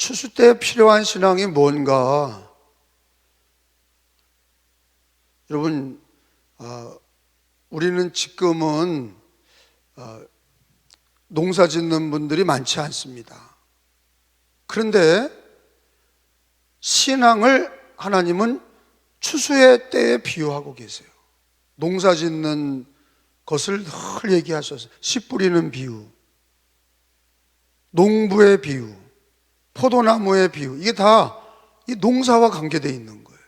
추수 때에 필요한 신앙이 뭔가? 여러분, 우리는 지금은 농사 짓는 분들이 많지 않습니다. 그런데 신앙을 하나님은 추수의 때에 비유하고 계세요. 농사 짓는 것을 늘 얘기하셔서 씨 뿌리는 비유, 농부의 비유, 포도나무의 비유, 이게 다 이 농사와 관계되어 있는 거예요.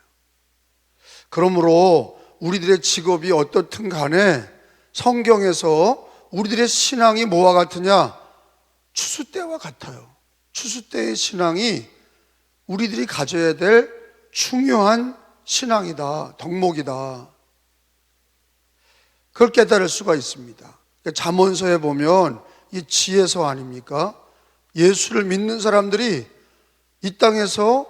그러므로 우리들의 직업이 어떻든 간에 성경에서 우리들의 신앙이 뭐와 같으냐? 추수 때와 같아요. 추수 때의 신앙이 우리들이 가져야 될 중요한 신앙이다, 덕목이다. 그걸 깨달을 수가 있습니다. 잠언서에 보면 이 지혜서 아닙니까? 예수를 믿는 사람들이 이 땅에서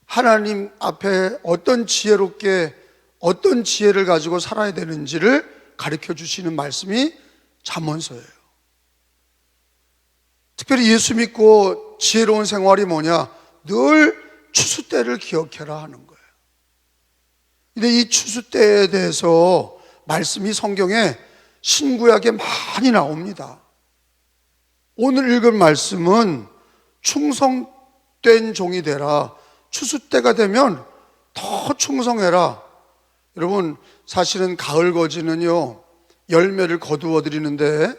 하나님 앞에 어떤 지혜롭게 어떤 지혜를 가지고 살아야 되는지를 가르쳐 주시는 말씀이 잠언서예요. 특별히 예수 믿고 지혜로운 생활이 뭐냐? 늘 추수 때를 기억해라 하는 거예요. 근데 이 추수 때에 대해서 말씀이 성경에 신구약에 많이 나옵니다. 오늘 읽은 말씀은 충성된 종이 되라. 추수 때가 되면 더 충성해라. 여러분, 사실은 가을 거지는요, 열매를 거두어 드리는데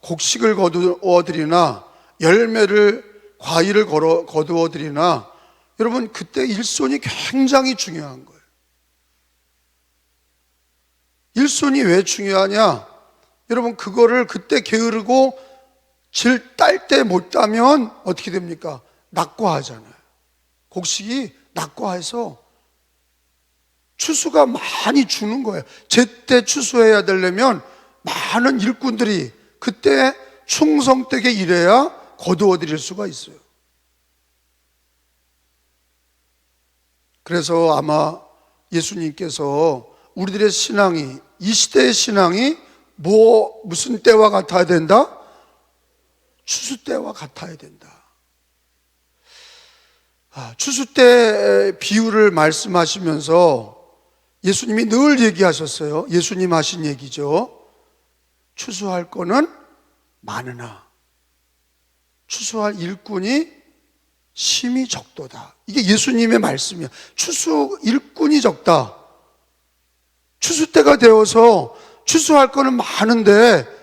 곡식을 거두어 드리나 열매를 과일을 거두어 드리나 여러분, 그때 일손이 굉장히 중요한 거예요. 일손이 왜 중요하냐? 여러분, 그거를 그때 게으르고 질 딸 때 못 따면 어떻게 됩니까? 낙과하잖아요. 곡식이 낙과해서 추수가 많이 주는 거예요. 제때 추수해야 되려면 많은 일꾼들이 그때 충성되게 일해야 거두어 드릴 수가 있어요. 그래서 아마 예수님께서 우리들의 신앙이, 이 시대의 신앙이 무슨 때와 같아야 된다? 추수 때와 같아야 된다. 추수 때 비유를 말씀하시면서 예수님이 늘 얘기하셨어요. 예수님 하신 얘기죠. 추수할 거는 많으나 추수할 일꾼이 심히 적도다. 이게 예수님의 말씀이야. 추수 일꾼이 적다. 추수 때가 되어서 추수할 거는 많은데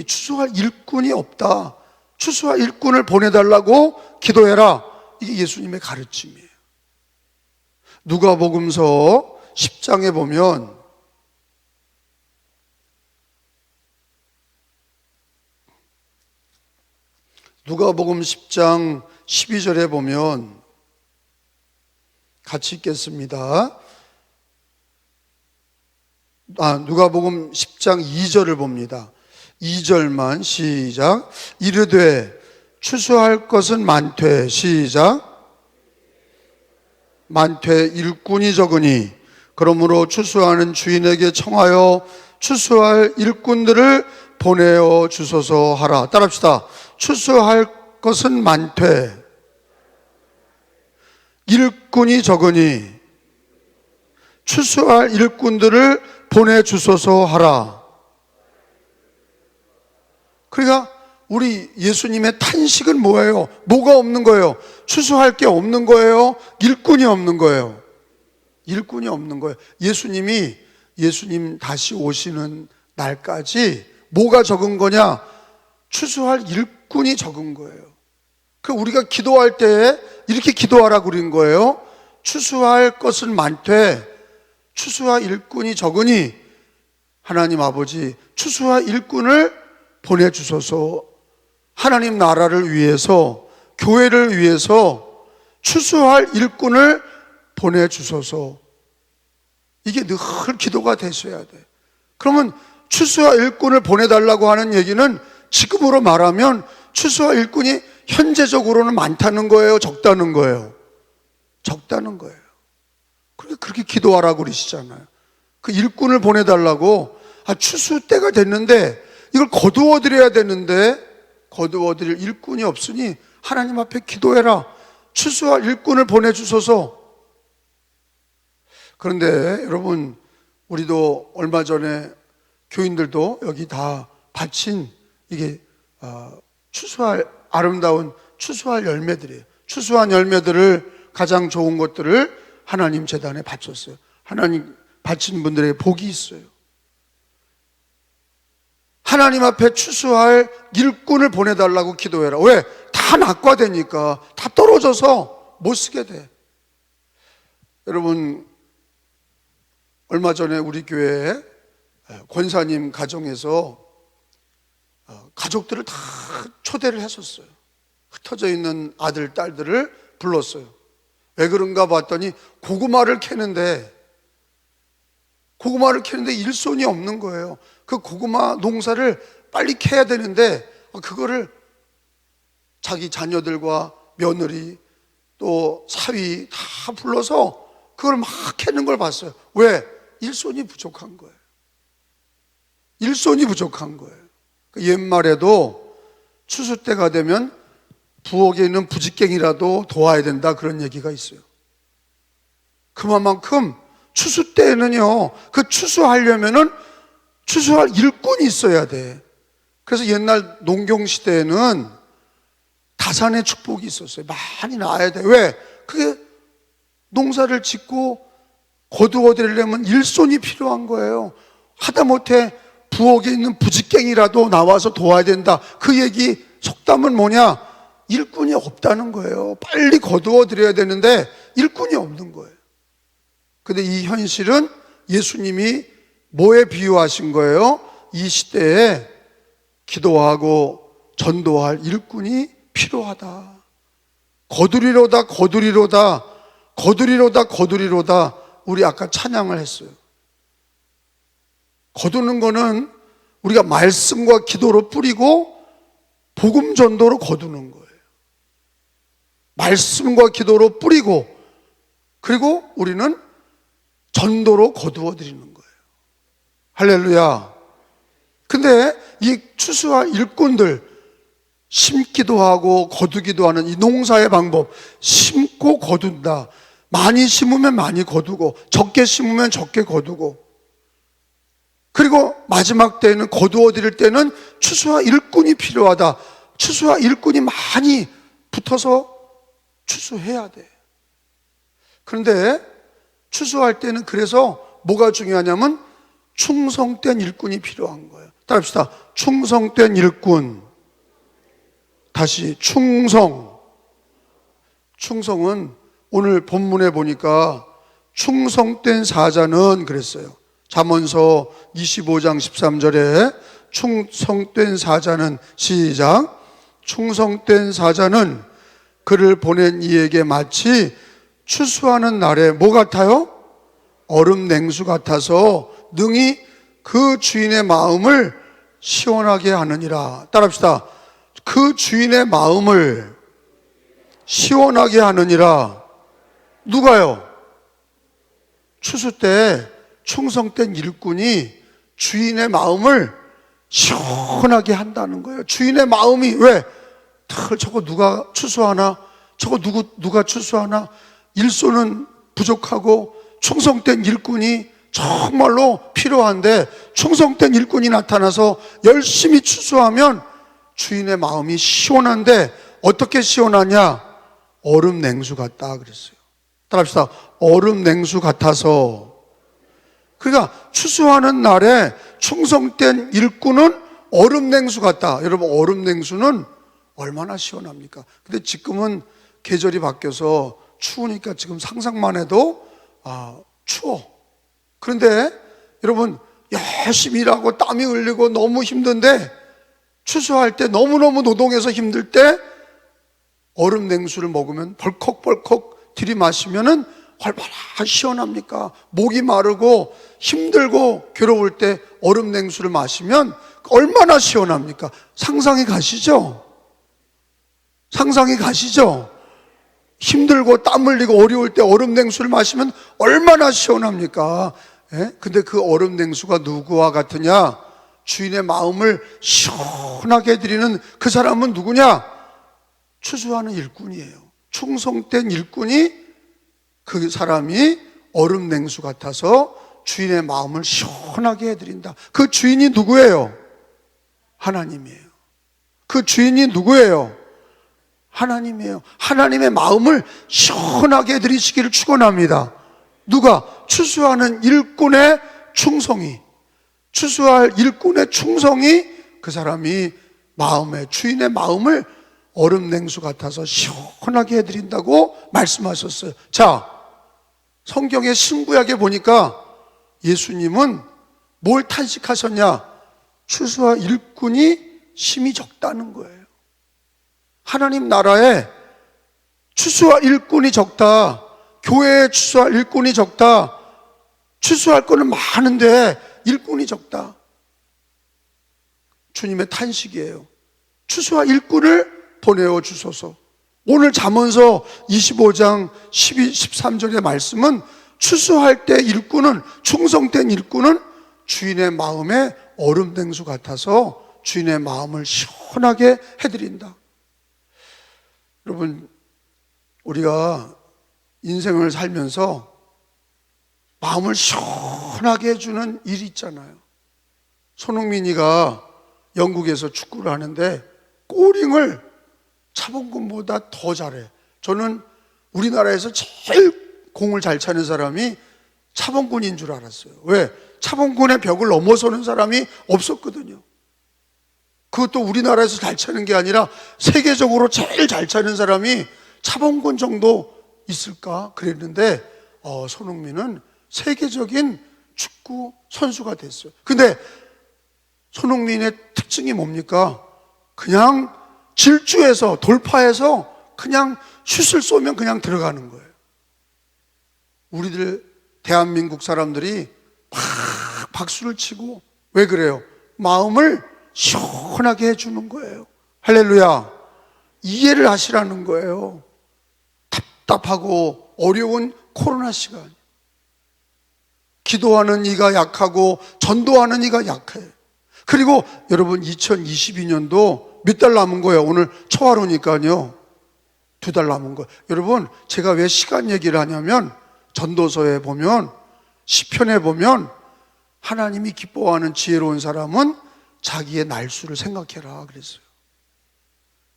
추수할 일꾼이 없다. 추수할 일꾼을 보내달라고 기도해라. 이게 예수님의 가르침이에요. 누가복음서 10장에 보면 누가복음 10장 12절에 보면 같이 읽겠습니다. 누가복음 10장 2절을 봅니다. 2절만 시작. 이르되 추수할 것은 많되 시작. 많되 일꾼이 적으니 그러므로 추수하는 주인에게 청하여 추수할 일꾼들을 보내어 주소서 하라. 따라합시다. 추수할 것은 많되 일꾼이 적으니 추수할 일꾼들을 보내주소서 하라. 그러니까 우리 예수님의 탄식은 뭐예요? 뭐가 없는 거예요? 추수할 게 없는 거예요? 일꾼이 없는 거예요? 일꾼이 없는 거예요. 예수님 다시 오시는 날까지 뭐가 적은 거냐? 추수할 일꾼이 적은 거예요. 그 우리가 기도할 때 이렇게 기도하라고 그린 거예요. 추수할 것은 많되 추수할 일꾼이 적으니 하나님 아버지 추수할 일꾼을 보내주소서. 하나님 나라를 위해서, 교회를 위해서 추수할 일꾼을 보내주소서. 이게 늘 기도가 되셔야 돼. 그러면 추수할 일꾼을 보내달라고 하는 얘기는 지금으로 말하면 추수할 일꾼이 현재적으로는 많다는 거예요? 적다는 거예요? 적다는 거예요. 그렇게 기도하라고 그러시잖아요. 그 일꾼을 보내달라고. 추수 때가 됐는데 이걸 거두어 드려야 되는데 거두어드릴 일꾼이 없으니 하나님 앞에 기도해라. 추수할 일꾼을 보내주소서. 그런데 여러분, 우리도 얼마 전에 교인들도 여기 다 바친 이게 추수할 아름다운 추수할 열매들이에요. 추수한 열매들을, 가장 좋은 것들을 하나님 제단에 바쳤어요. 하나님 바친 분들에게 복이 있어요. 하나님 앞에 추수할 일꾼을 보내달라고 기도해라. 왜? 다 낙과되니까, 다 떨어져서 못 쓰게 돼. 여러분, 얼마 전에 우리 교회에 권사님 가정에서 가족들을 다 초대를 했었어요. 흩어져 있는 아들, 딸들을 불렀어요. 왜 그런가 봤더니 고구마를 캐는데 일손이 없는 거예요. 그 고구마 농사를 빨리 캐야 되는데 그거를 자기 자녀들과 며느리 또 사위 다 불러서 그걸 막 캐는 걸 봤어요. 왜? 일손이 부족한 거예요. 일손이 부족한 거예요. 옛말에도 추수 때가 되면 부엌에 있는 부직갱이라도 도와야 된다, 그런 얘기가 있어요. 그만큼 추수 때에는요, 그 추수하려면은 추수할 일꾼이 있어야 돼. 그래서 옛날 농경 시대에는 다산의 축복이 있었어요. 많이 나야 돼. 왜? 그게 농사를 짓고 거두어드리려면 일손이 필요한 거예요. 하다못해 부엌에 있는 부직갱이라도 나와서 도와야 된다. 그 얘기 속담은 뭐냐? 일꾼이 없다는 거예요. 빨리 거두어드려야 되는데 일꾼이 없는 거예요. 근데 이 현실은 예수님이 뭐에 비유하신 거예요? 이 시대에 기도하고 전도할 일꾼이 필요하다. 거두리로다, 거두리로다, 거두리로다, 거두리로다. 우리 아까 찬양을 했어요. 거두는 거는 우리가 말씀과 기도로 뿌리고 복음 전도로 거두는 거예요. 말씀과 기도로 뿌리고, 그리고 우리는 전도로 거두어 드리는 거예요. 할렐루야. 근데 이 추수할 일꾼들, 심기도 하고 거두기도 하는 이 농사의 방법, 심고 거둔다. 많이 심으면 많이 거두고, 적게 심으면 적게 거두고, 그리고 마지막 때는 거두어 드릴 때는 추수할 일꾼이 필요하다. 추수할 일꾼이 많이 붙어서 추수해야 돼. 그런데 추수할 때는 그래서 뭐가 중요하냐면 충성된 일꾼이 필요한 거예요. 따라합시다. 충성된 일꾼. 다시 충성. 충성은 오늘 본문에 보니까 충성된 사자는 그랬어요. 잠언서 25장 13절에 충성된 사자는, 시작, 충성된 사자는 그를 보낸 이에게 마치 추수하는 날에 뭐 같아요? 얼음 냉수 같아서 능히 그 주인의 마음을 시원하게 하느니라. 따라합시다. 그 주인의 마음을 시원하게 하느니라. 누가요? 추수 때 충성된 일꾼이 주인의 마음을 시원하게 한다는 거예요. 주인의 마음이 왜? 저거 누가 추수하나? 저거 누가 추수하나? 일손은 부족하고 충성된 일꾼이 정말로 필요한데 충성된 일꾼이 나타나서 열심히 추수하면 주인의 마음이 시원한데 어떻게 시원하냐? 얼음 냉수 같다 그랬어요. 따라합시다. 얼음 냉수 같아서. 그러니까 추수하는 날에 충성된 일꾼은 얼음 냉수 같다. 여러분, 얼음 냉수는 얼마나 시원합니까? 근데 지금은 계절이 바뀌어서 추우니까 지금 상상만 해도 추워. 그런데 여러분, 열심히 일하고 땀이 흘리고 너무 힘든데 추수할 때 너무너무 노동해서 힘들 때 얼음 냉수를 먹으면 벌컥벌컥 들이마시면은 얼마나 시원합니까? 목이 마르고 힘들고 괴로울 때 얼음 냉수를 마시면 얼마나 시원합니까? 상상이 가시죠? 상상이 가시죠? 힘들고 땀 흘리고 어려울 때 얼음 냉수를 마시면 얼마나 시원합니까? 예? 근데 그 얼음 냉수가 누구와 같으냐? 주인의 마음을 시원하게 해드리는 그 사람은 누구냐? 추수하는 일꾼이에요. 충성된 일꾼이, 그 사람이 얼음 냉수 같아서 주인의 마음을 시원하게 해드린다. 그 주인이 누구예요? 하나님이에요. 그 주인이 누구예요? 하나님이에요. 하나님의 마음을 시원하게 해드리시기를 축원합니다. 누가? 추수하는 일꾼의 충성이, 추수할 일꾼의 충성이 그 사람이 주인의 마음을 얼음 냉수 같아서 시원하게 해드린다고 말씀하셨어요. 자, 성경의 신구약에 보니까 예수님은 뭘 탄식하셨냐? 추수할 일꾼이 심히 적다는 거예요. 하나님 나라에 추수할 일꾼이 적다, 교회에 추수할 일꾼이 적다, 추수할 거는 많은데 일꾼이 적다. 주님의 탄식이에요. 추수할 일꾼을 보내어 주소서. 오늘 잠언서 25장 12, 13절의 말씀은 추수할 때 일꾼은, 충성된 일꾼은 주인의 마음에 얼음 냉수 같아서 주인의 마음을 시원하게 해드린다. 여러분, 우리가 인생을 살면서 마음을 시원하게 해주는 일이 있잖아요. 손흥민이가 영국에서 축구를 하는데 골링을 차범근보다 더 잘해. 저는 우리나라에서 제일 공을 잘 차는 사람이 차범근인 줄 알았어요. 왜? 차범근의 벽을 넘어서는 사람이 없었거든요. 그것도 우리나라에서 잘 차는 게 아니라 세계적으로 제일 잘 차는 사람이 차범근 정도 있을까 그랬는데 손흥민은 세계적인 축구 선수가 됐어요. 근데 손흥민의 특징이 뭡니까? 그냥 질주해서, 돌파해서 그냥 슛을 쏘면 그냥 들어가는 거예요. 우리들 대한민국 사람들이 막 박수를 치고, 왜 그래요? 마음을 시원하게 해주는 거예요. 할렐루야. 이해를 하시라는 거예요. 답답하고 어려운 코로나 시간, 기도하는 이가 약하고 전도하는 이가 약해. 그리고 여러분, 2022년도 몇 달 남은 거예요? 오늘 초하루니까요, 2달 남은 거예요. 여러분, 제가 왜 시간 얘기를 하냐면, 전도서에 보면, 시편에 보면 하나님이 기뻐하는 지혜로운 사람은 자기의 날수를 생각해라 그랬어요.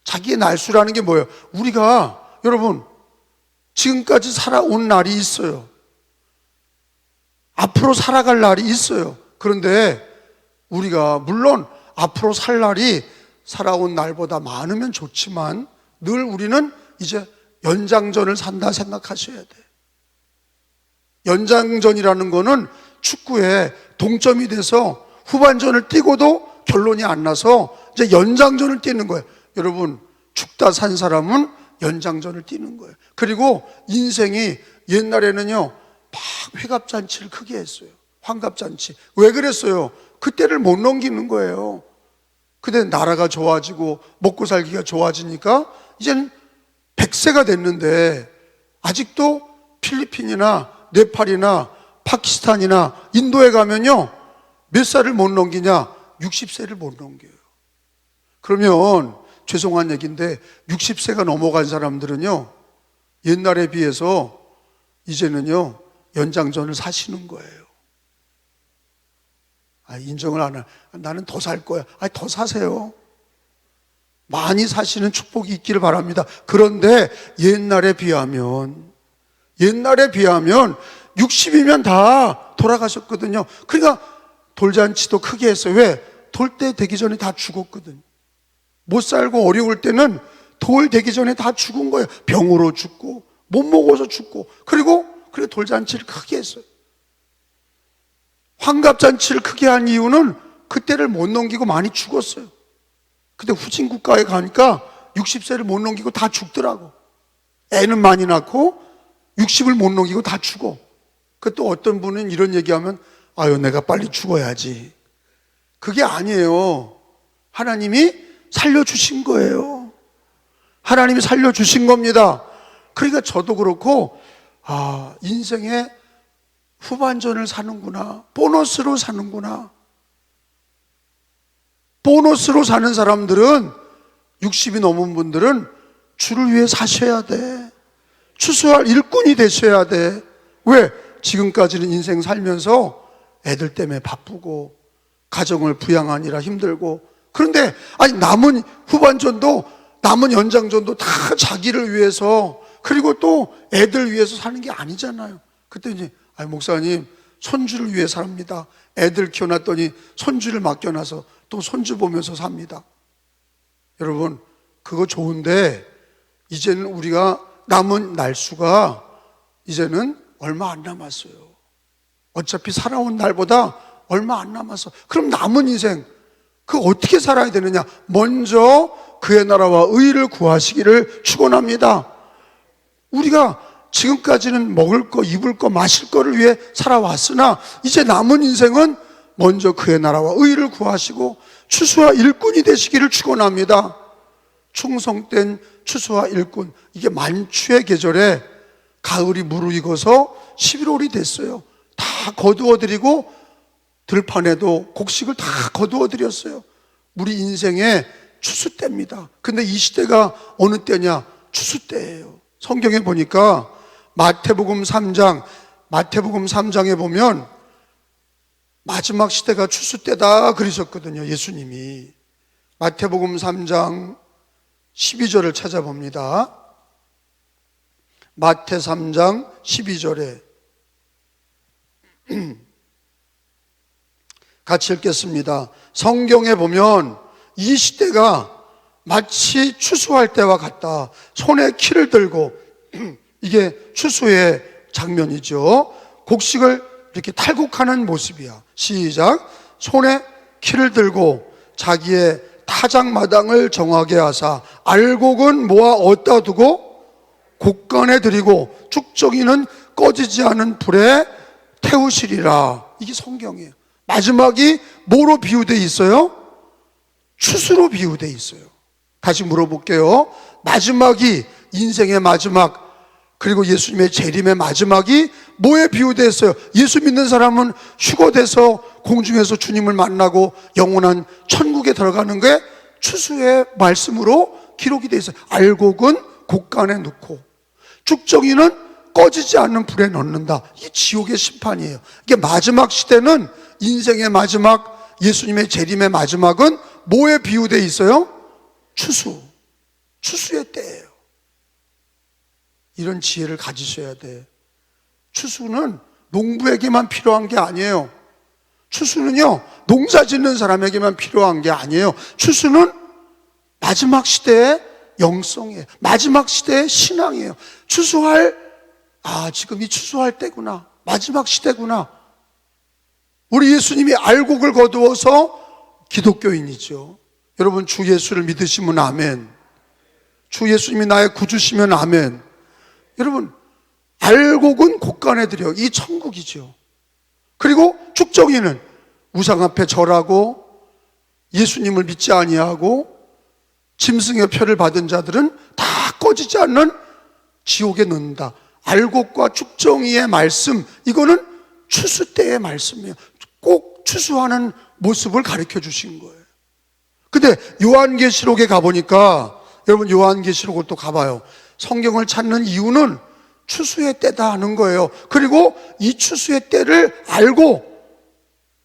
자기의 날수라는 게 뭐예요? 우리가, 여러분, 지금까지 살아온 날이 있어요. 앞으로 살아갈 날이 있어요. 그런데 우리가 물론 앞으로 살 날이 살아온 날보다 많으면 좋지만 늘 우리는 이제 연장전을 산다 생각하셔야 돼요. 연장전이라는 거는 축구에 동점이 돼서 후반전을 뛰고도 결론이 안 나서 이제 연장전을 뛰는 거예요. 여러분, 죽다 산 사람은 연장전을 뛰는 거예요. 그리고 인생이, 옛날에는요 막 회갑잔치를 크게 했어요. 환갑잔치. 왜 그랬어요? 그때를 못 넘기는 거예요. 근데 나라가 좋아지고 먹고 살기가 좋아지니까 이제는 100세가 됐는데 아직도 필리핀이나 네팔이나 파키스탄이나 인도에 가면요 몇 살을 못 넘기냐? 60세를 못 넘겨요. 그러면 죄송한 얘기인데 60세가 넘어간 사람들은요 옛날에 비해서 이제는요 연장전을 사시는 거예요. 인정을 안 해. 나는 더 살 거야. 더 사세요. 많이 사시는 축복이 있기를 바랍니다. 그런데 옛날에 비하면 60이면 다 돌아가셨거든요. 그러니까 돌잔치도 크게 했어요. 왜? 돌 때 되기 전에 다 죽었거든요. 못 살고 어려울 때는 돌 되기 전에 다 죽은 거예요. 병으로 죽고 못 먹어서 죽고. 그리고 그래 돌잔치를 크게 했어요. 환갑잔치를 크게 한 이유는 그때를 못 넘기고 많이 죽었어요. 근데 후진국가에 가니까 60세를 못 넘기고 다 죽더라고. 애는 많이 낳고 60을 못 넘기고 다 죽어. 그 또 어떤 분은 이런 얘기하면 내가 빨리 죽어야지. 그게 아니에요. 하나님이 살려주신 거예요. 하나님이 살려주신 겁니다. 그러니까 저도 그렇고 인생의 후반전을 사는구나, 보너스로 사는구나. 보너스로 사는 사람들은 60이 넘은 분들은 주를 위해 사셔야 돼. 추수할 일꾼이 되셔야 돼. 왜? 지금까지는 인생 살면서 애들 때문에 바쁘고 가정을 부양하느라 힘들고, 그런데 아니 남은 후반전도 남은 연장전도 다 자기를 위해서 그리고 또 애들 위해서 사는 게 아니잖아요. 그때 이제 아니 목사님 손주를 위해 삽니다. 애들 키워놨더니 손주를 맡겨놔서 또 손주 보면서 삽니다. 여러분 그거 좋은데 이제는 우리가 남은 날수가 이제는 얼마 안 남았어요. 어차피 살아온 날보다 얼마 안 남았어. 그럼 남은 인생 그 어떻게 살아야 되느냐? 먼저 그의 나라와 의를 구하시기를 축원합니다. 우리가 지금까지는 먹을 거, 입을 거, 마실 거를 위해 살아왔으나 이제 남은 인생은 먼저 그의 나라와 의를 구하시고 추수와 일꾼이 되시기를 축원합니다. 충성된 추수와 일꾼, 이게 만추의 계절에 가을이 무르익어서 11월이 됐어요. 다 거두어드리고 들판에도 곡식을 다 거두어드렸어요. 우리 인생의 추수 때입니다. 근데 이 시대가 어느 때냐? 추수 때예요. 성경에 보니까 마태복음 3장에 보면 마지막 시대가 추수 때다 그러셨거든요. 예수님이. 마태복음 3장 12절을 찾아봅니다. 마태 3장 12절에 같이 읽겠습니다. 성경에 보면 이 시대가 마치 추수할 때와 같다. 손에 키를 들고 이게 추수의 장면이죠. 곡식을 이렇게 탈곡하는 모습이야. 시작. 손에 키를 들고 자기의 타작마당을 정하게 하사 알곡은 모아 어디다 두고 곡간에 들이고 쭉정이는 꺼지지 않은 불에 태우시리라. 이게 성경이에요. 마지막이 뭐로 비유되어 있어요? 추수로 비유되어 있어요. 다시 물어볼게요. 마지막이 인생의 마지막, 그리고 예수님의 재림의 마지막이 뭐에 비유되어 있어요? 예수 믿는 사람은 휴거돼서 공중에서 주님을 만나고 영원한 천국에 들어가는 게 추수의 말씀으로 기록이 되어 있어요. 알곡은 곡간에 넣고 쭉정이는 꺼지지 않는 불에 넣는다. 이게 지옥의 심판이에요. 이게 마지막 시대는 인생의 마지막, 예수님의 재림의 마지막은 뭐에 비유되어 있어요? 추수의 때예요. 이런 지혜를 가지셔야 돼. 추수는 농부에게만 필요한 게 아니에요. 추수는요, 농사 짓는 사람에게만 필요한 게 아니에요. 추수는 마지막 시대의 영성이에요. 마지막 시대의 신앙이에요. 지금이 추수할 때구나. 마지막 시대구나. 우리 예수님이 알곡을 거두어서 기독교인이죠. 여러분 주 예수를 믿으시면 아멘. 주 예수님이 나의 구주시면 아멘. 여러분 알곡은 곡간에 들여. 이 천국이죠. 그리고 쭉정이는 우상 앞에 절하고 예수님을 믿지 아니하고 짐승의 표를 받은 자들은 다 꺼지지 않는 지옥에 넣는다. 알곡과 쭉정이의 말씀, 이거는 추수 때의 말씀이에요. 꼭 추수하는 모습을 가르쳐 주신 거예요. 근데 요한계시록에 가보니까, 여러분 요한계시록을 또 가봐요. 성경을 찾는 이유는 추수의 때다 하는 거예요. 그리고 이 추수의 때를 알고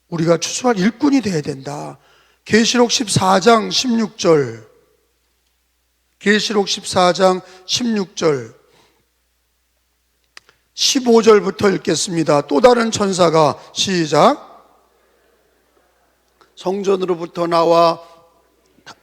우리가 추수할 일꾼이 돼야 된다. 계시록 14장 16절, 계시록 14장 16절 15절부터 읽겠습니다. 또 다른 천사가, 시작. 성전으로부터 나와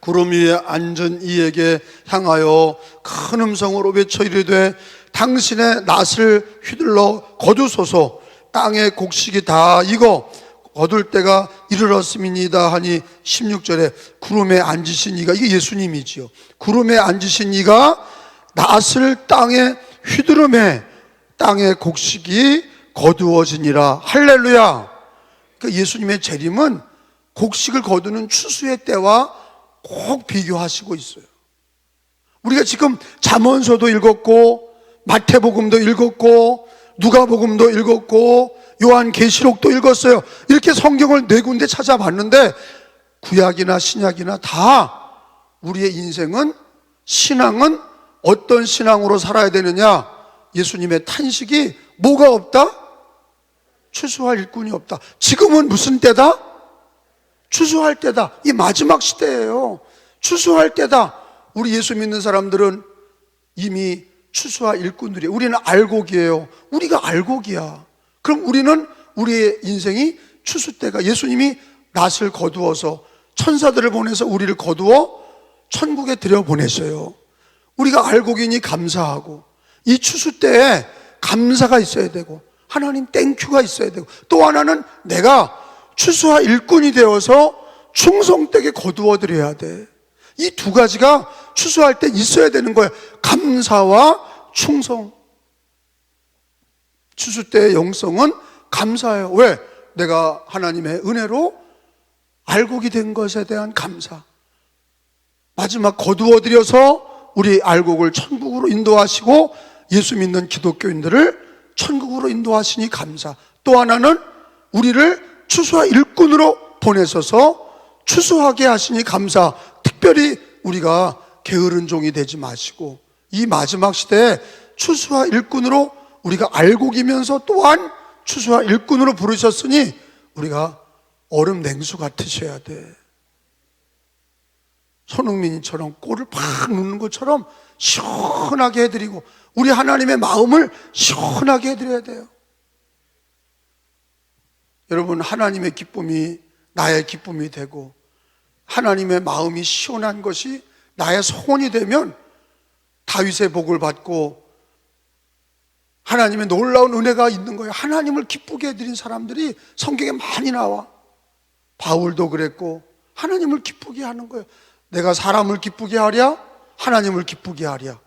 구름 위에 앉은 이에게 향하여 큰 음성으로 외쳐 이르되 당신의 낫을 휘둘러 거두소서. 땅의 곡식이 다 익어 거둘 때가 이르렀음이니이다 하니 16절에 구름에 앉으신 이가, 이게 예수님이지요. 구름에 앉으신 이가 낫을 땅에 휘두르매 땅의 곡식이 거두어지니라. 할렐루야. 그러니까 예수님의 재림은 곡식을 거두는 추수의 때와 꼭 비교하시고 있어요. 우리가 지금 잠언서도 읽었고 마태복음도 읽었고 누가복음도 읽었고 요한계시록도 읽었어요. 이렇게 성경을 네 군데 찾아봤는데 구약이나 신약이나 다 우리의 인생은, 신앙은 어떤 신앙으로 살아야 되느냐? 예수님의 탄식이 뭐가 없다? 추수할 일꾼이 없다. 지금은 무슨 때다? 추수할 때다. 이 마지막 시대예요. 추수할 때다. 우리 예수 믿는 사람들은 이미 추수할 일꾼들이에요. 우리는 알곡이에요. 우리가 알곡이야. 그럼 우리는 우리의 인생이 추수 때가, 예수님이 낫을 거두어서 천사들을 보내서 우리를 거두어 천국에 들여보내셔요. 우리가 알곡이니 감사하고, 이 추수 때에 감사가 있어야 되고, 하나님 땡큐가 있어야 되고, 또 하나는 내가 추수할 일꾼이 되어서 충성되게 거두어 드려야 돼. 이 두 가지가 추수할 때 있어야 되는 거예요. 감사와 충성. 추수 때의 영성은 감사예요. 왜? 내가 하나님의 은혜로 알곡이 된 것에 대한 감사. 마지막 거두어 들여서 우리 알곡을 천국으로 인도하시고 예수 믿는 기독교인들을 천국으로 인도하시니 감사. 또 하나는 우리를 추수할 일꾼으로 보내셔서 추수하게 하시니 감사. 특별히 우리가 게으른 종이 되지 마시고, 이 마지막 시대에 추수할 일꾼으로 우리가 알곡이면서 또한 추수할 일꾼으로 부르셨으니 우리가 얼음 냉수 같으셔야 돼. 손흥민처럼 골을 팍 넣는 것처럼 시원하게 해드리고, 우리 하나님의 마음을 시원하게 해드려야 돼요. 여러분, 하나님의 기쁨이 나의 기쁨이 되고 하나님의 마음이 시원한 것이 나의 소원이 되면 다윗의 복을 받고 하나님의 놀라운 은혜가 있는 거예요. 하나님을 기쁘게 해드린 사람들이 성경에 많이 나와. 바울도 그랬고, 하나님을 기쁘게 하는 거예요. 내가 사람을 기쁘게 하랴? 하나님을 기쁘게 하랴?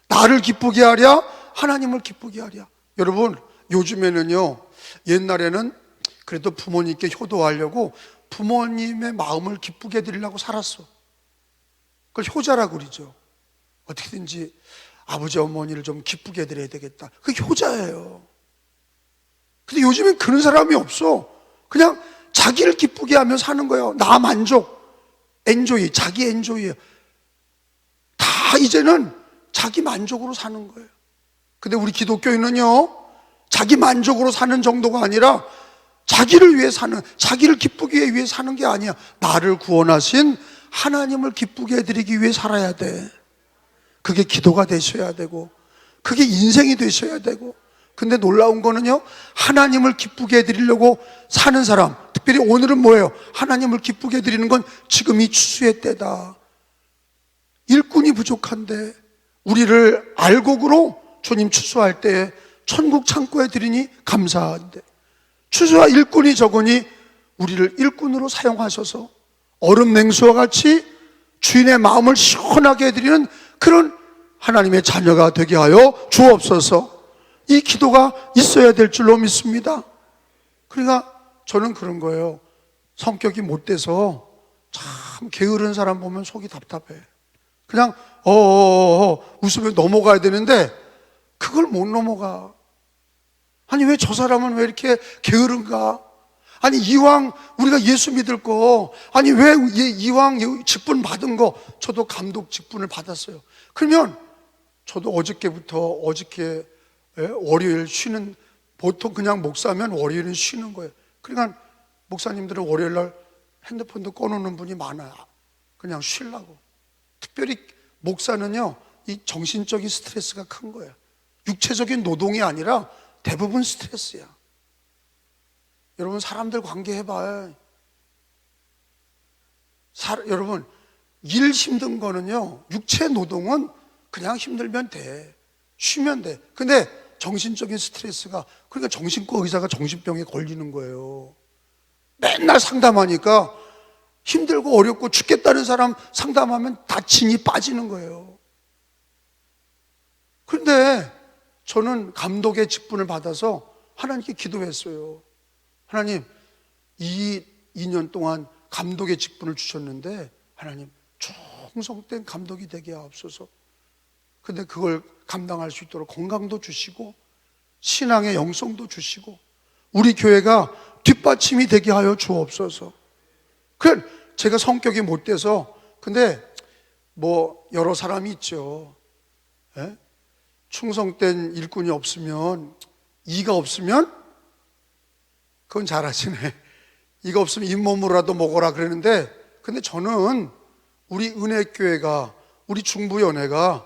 나를 기쁘게 하랴? 하나님을 기쁘게 하랴? 여러분, 요즘에는요, 옛날에는 그래도 부모님께 효도하려고 부모님의 마음을 기쁘게 해드리려고 살았어. 그걸 효자라고 그러죠. 어떻게든지 아버지 어머니를 좀 기쁘게 해드려야 되겠다. 그게 효자예요. 근데 요즘엔 그런 사람이 없어. 그냥 자기를 기쁘게 하며 사는 거예요. 나 만족, 엔조이, 자기 엔조이예요. 다 이제는 자기 만족으로 사는 거예요. 근데 우리 기독교인은요, 자기 만족으로 사는 정도가 아니라 자기를 위해 사는, 자기를 기쁘게 위해 사는 게 아니야. 나를 구원하신 하나님을 기쁘게 해드리기 위해 살아야 돼. 그게 기도가 되셔야 되고, 그게 인생이 되셔야 되고. 근데 놀라운 거는요, 하나님을 기쁘게 해드리려고 사는 사람, 특별히 오늘은 뭐예요? 하나님을 기쁘게 해드리는 건 지금 이 추수의 때다. 일꾼이 부족한데 우리를 알곡으로 주님 추수할 때에 천국 창고에 드리니 감사한데, 추수와 일꾼이 적으니 우리를 일꾼으로 사용하셔서 얼음 냉수와 같이 주인의 마음을 시원하게 해드리는 그런 하나님의 자녀가 되게 하여 주옵소서. 이 기도가 있어야 될 줄로 믿습니다. 그러니까 저는 그런 거예요. 성격이 못돼서 참 게으른 사람 보면 속이 답답해. 그냥 웃으면 넘어가야 되는데 그걸 못 넘어가. 아니, 왜 저 사람은 왜 이렇게 게으른가? 아니, 이왕 우리가 예수 믿을 거, 아니 왜 이왕 직분 받은 거, 저도 감독 직분을 받았어요. 그러면 저도 어저께 월요일 쉬는, 보통 그냥 목사면 월요일은 쉬는 거예요. 그러니까 목사님들은 월요일 날 핸드폰도 꺼놓는 분이 많아요. 그냥 쉬려고. 특별히 목사는요, 이 정신적인 스트레스가 큰 거예요. 육체적인 노동이 아니라 대부분 스트레스야. 여러분, 사람들 관계해봐요. 여러분, 일 힘든 거는요, 육체 노동은 그냥 힘들면 돼. 쉬면 돼. 근데 정신적인 스트레스가, 그러니까 정신과 의사가 정신병에 걸리는 거예요. 맨날 상담하니까 힘들고 어렵고 죽겠다는 사람 상담하면 다 진이 빠지는 거예요. 그런데 저는 감독의 직분을 받아서 하나님께 기도했어요. 하나님, 이 2년 동안 감독의 직분을 주셨는데 하나님, 충성된 감독이 되게 하옵소서. 근데 그걸 감당할 수 있도록 건강도 주시고 신앙의 영성도 주시고 우리 교회가 뒷받침이 되게 하여 주옵소서. 제가 성격이 못 돼서, 근데 뭐 여러 사람이 있죠. 예? 충성된 일꾼이 없으면, 이가 없으면, 그건 잘하시네. 이가 없으면 잇몸으로라도 먹어라 그러는데, 근데 저는 우리 은혜교회가, 우리 중부연회가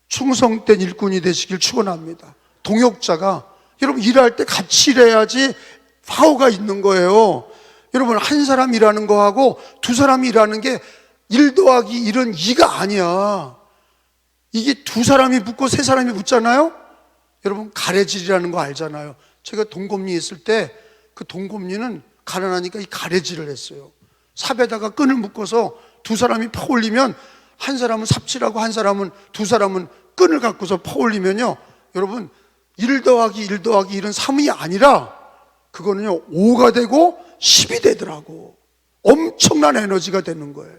충성된 일꾼이 되시길 축원합니다. 동역자가, 여러분 일할 때 같이 일해야지 파워가 있는 거예요. 여러분 한 사람 일하는 거하고 두 사람 일하는 게 1 더하기 1은 2가 아니야. 이게 두 사람이 붙고 세 사람이 붙잖아요. 여러분 가래질이라는 거 알잖아요. 제가 동검리 있을 때 그 동검리는 가난하니까 이 가래질을 했어요. 삽에다가 끈을 묶어서 두 사람이 퍼올리면, 한 사람은 삽질하고 한 사람은, 두 사람은 끈을 갖고서 퍼올리면요, 여러분 1 더하기 1 더하기 1은 3이 아니라 그거는요 5가 되고 10이 되더라고. 엄청난 에너지가 되는 거예요.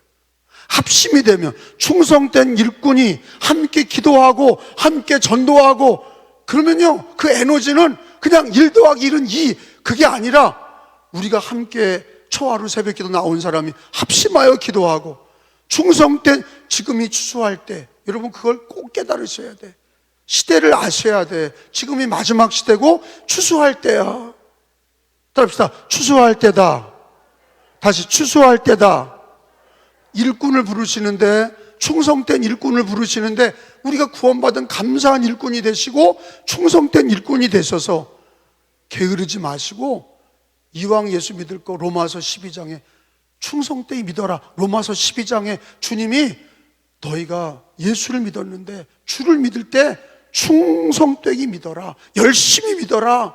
합심이 되면, 충성된 일꾼이 함께 기도하고 함께 전도하고 그러면요 그 에너지는 그냥 1 더하기 1은 2, 그게 아니라 우리가 함께 초하루 새벽기도 나온 사람이 합심하여 기도하고 충성된, 지금이 추수할 때, 여러분 그걸 꼭 깨달으셔야 돼. 시대를 아셔야 돼. 지금이 마지막 시대고 추수할 때야. 따라합시다. 추수할 때다. 다시, 추수할 때다. 일꾼을 부르시는데, 충성된 일꾼을 부르시는데, 우리가 구원받은 감사한 일꾼이 되시고 충성된 일꾼이 되셔서 게으르지 마시고, 이왕 예수 믿을 거 로마서 12장에 충성되이 믿어라. 로마서 12장에 주님이 너희가 예수를 믿었는데 주를 믿을 때 충성되이 믿어라. 열심히 믿어라.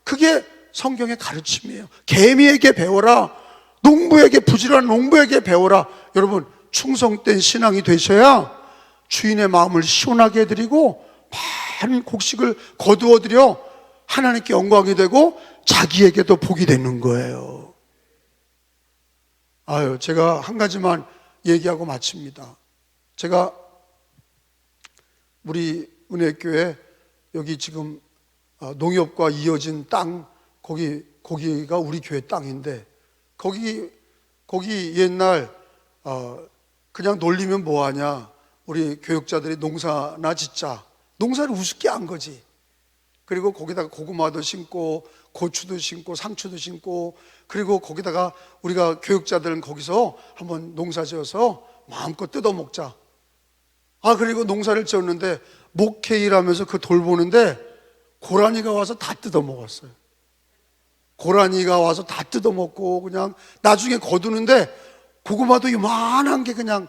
그게 성경의 가르침이에요. 개미에게 배워라. 농부에게, 부지런한 농부에게 배워라. 여러분 충성된 신앙이 되셔야 주인의 마음을 시원하게 해드리고 많은 곡식을 거두어들여 하나님께 영광이 되고 자기에게도 복이 되는 거예요. 제가 한 가지만 얘기하고 마칩니다. 제가 우리 은혜교회 여기 지금 농협과 이어진 땅, 거기가 우리 교회 땅인데, 거기 옛날 그냥 놀리면 뭐하냐, 우리 교육자들이 농사나 짓자, 농사를 우습게 한 거지. 그리고 거기다가 고구마도 심고 고추도 심고 상추도 심고, 그리고 거기다가 우리가 교육자들은 거기서 한번 농사 지어서 마음껏 뜯어먹자. 그리고 농사를 지었는데 목회일하면서 그 돌보는데 고라니가 와서 다 뜯어먹었어요. 고라니가 와서 다 뜯어먹고, 그냥 나중에 거두는데 고구마도 요만한 게 그냥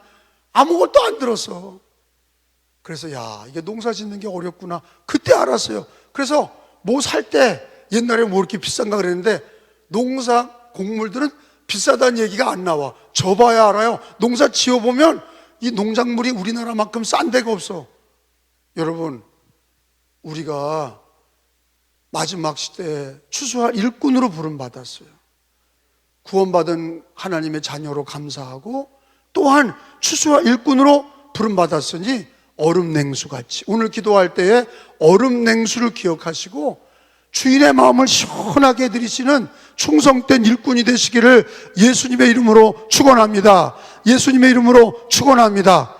아무것도 안 들었어. 그래서 이게 농사 짓는 게 어렵구나 그때 알았어요. 그래서 뭐 살 때 옛날에 뭐 이렇게 비싼가 그랬는데, 농사 곡물들은 비싸다는 얘기가 안 나와. 져봐야 알아요. 농사 지어보면 이 농작물이 우리나라만큼 싼 데가 없어. 여러분 우리가 마지막 시대에 추수할 일꾼으로 부름받았어요. 구원받은 하나님의 자녀로 감사하고, 또한 추수할 일꾼으로 부름받았으니 얼음 냉수같이, 오늘 기도할 때에 얼음 냉수를 기억하시고 주인의 마음을 시원하게 해드리시는 충성된 일꾼이 되시기를 예수님의 이름으로 축원합니다. 예수님의 이름으로 축원합니다.